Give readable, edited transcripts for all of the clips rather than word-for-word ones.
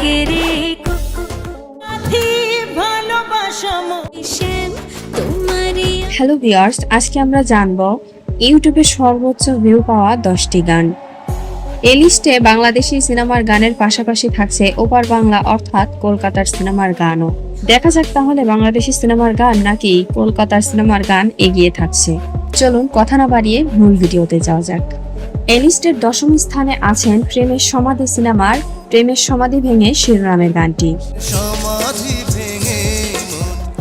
ডাকে রে সাথী ভালোবাসা মহিষেন তোমারই। হ্যালো ভিউয়ার্স, আজকে আমরা জানবো ইউটিউবে সর্বোচ্চ ভিউ পাওয়া 10টি গান। এই লিস্টে বাংলাদেশি সিনেমার গানের পাশাপাশি থাকছে ওপার বাংলা অর্থাৎ কলকাতার সিনেমার গানও। দেখা যাক তাহলে বাংলাদেশি সিনেমার গান নাকি কলকাতার সিনেমার গান এগিয়ে থাকছে। চলুন কথা না বাড়িয়ে মূল ভিডিওতে যাওয়া যাক। এই লিস্টের 10ম স্থানে আছেন প্রেমের সমাধি সিনেমার প্রেমের সমাধি ভেঙে শিরোনামের গানটি।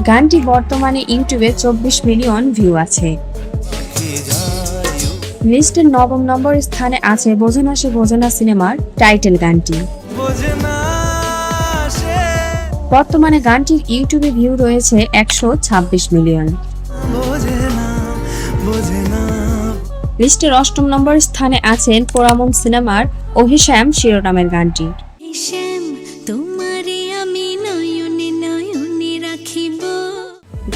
গানটি বর্তমানে ইউটিউবে 24 মিলিয়ন ভিউ আছে। লিস্টের 9ম নম্বর স্থানে আছে বোঝে না সে বোঝে না সিনেমার টাইটেল গানটি। বর্তমানে গানটির ইউটিউবে ভিউ রয়েছে 126 মিলিয়ন। লিস্টের 8ম নম্বর স্থানে আছেন পোড়ামন সিনেমার অভিশ্যাম শিরোনামের গানটি।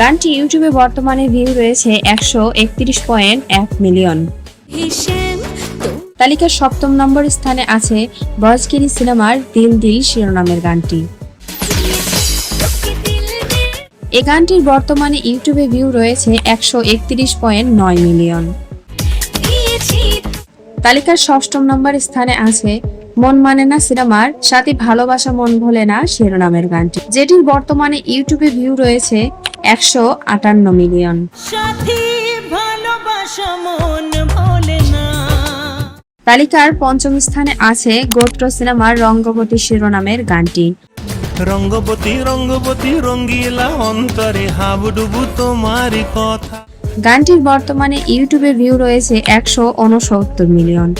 গানটি ইউটিউবে বর্তমানে ভিউ রয়েছে 131.1 মিলিয়ন। তালিকার 7ম নম্বর স্থানে আছে বজগিরি সিনেমার দিল দিল শিরোনামের গানটি। এই গানটির বর্তমানে ইউটিউবে ভিউ রয়েছে 131.9 মিলিয়ন। তালিকার 6ম নম্বর স্থানে আছে মন মানে না সিনেমার সাথে ভালোবাসা মন ভোলে না শিরোনামের গানটি, যেটির বর্তমানে ইউটিউবে ভিউ রয়েছে 158 মিলিয়ন। তালিকার 5ম স্থানে আছে গোত্র সিনেমার রঙ্গবতী শিরোনামের গানটি। রঙ্গবতী রঙ্গবতী রঙ্গিলা অন্তরে হাবুডুবু তোমারই কথা। গানটির বর্তমানে ইউটিউবে ভিউ রয়েছে 169 মিলিয়ন।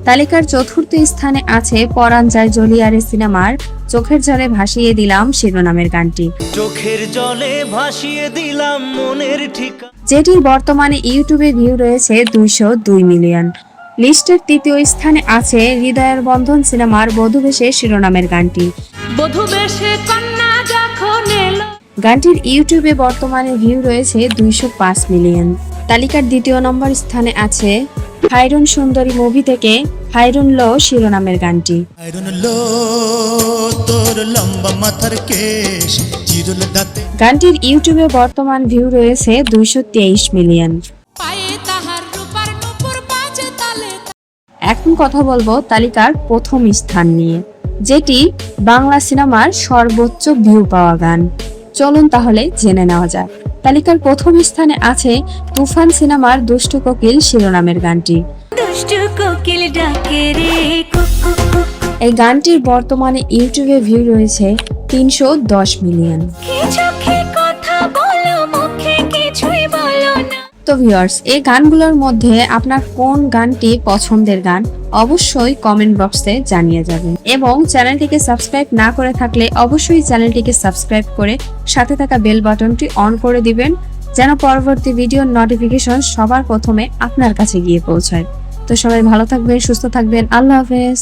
তালিকার 4র্থ স্থানে আছে পরাণ যায় জলিয়ারে সিনেমার চোখের জলে ভাসিয়ে দিলাম শিরোনামের গানটি। চোখের জলে ভাসিয়ে দিলাম মনের ঠিকানা, যেটির বর্তমানে ইউটিউবে ভিউ রয়েছে 202 মিলিয়ন। লিস্টের 3য় স্থানে আছে হৃদয়ের বন্ধন সিনেমার বধূবেশে শিরোনামের গানটি। গানটির ইউটিউবে বর্তমানে ভিউ রয়েছে 205 মিলিয়ন। তালিকার 2য় নম্বর স্থানে আছে হাইরুন সুন্দরী মুভি থেকে হাইরুন লো শিরোনামের গানটি। গানটির ইউটিউবে বর্তমান ভিউ রয়েছে 223 মিলিয়ন। এখন কথা বলবো তালিকার 1ম স্থান নিয়ে, যেটি বাংলা সিনেমার সর্বোচ্চ ভিউ পাওয়া গান। চলুন তাহলে জেনে নেওয়া যাক। তালিকার 1ম স্থানে আছে তুফান সিনেমার দুষ্টু কোকিল শিরোনামের গানটি। এই গানটির বর্তমানে ইউটিউবে ভিউ রয়েছে 310 মিলিয়ন। তো ভিউয়ার্স, এই গানগুলোর মধ্যে আপনার কোন গানটি পছন্দের গান অবশ্যই কমেন্ট বক্সে জানিয়ে যাবেন, এবং চ্যানেলটিকে সাবস্ক্রাইব না করে থাকলে অবশ্যই চ্যানেলটিকে সাবস্ক্রাইব করে সাথে থাকা বেল বাটনটি অন করে দিবেন, যেন পরবর্তী ভিডিওর নোটিফিকেশন সবার প্রথমে আপনার কাছে গিয়ে পৌঁছায়। তো সবাই ভালো থাকবেন, সুস্থ থাকবেন। আল্লাহ হাফেজ।